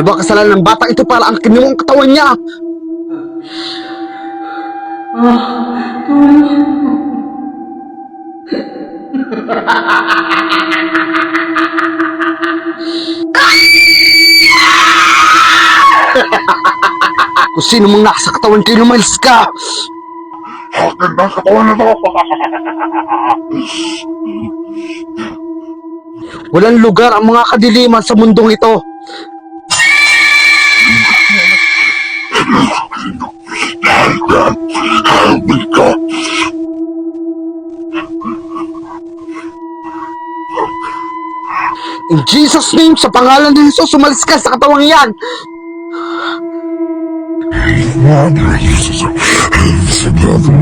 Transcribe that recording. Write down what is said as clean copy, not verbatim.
ba kasalanan ng batang ito para ang kinuwang katawan niya? Kung sino mong nasa katawan kayo, lumalis ka! Akin na ang katawan na to. Walang lugar ang mga kadiliman sa mundong ito. Halpin ka. In Jesus' name, sa pangalan ni Jesus, umalis ka sa katawang yan! Madre Jesus, sagrado.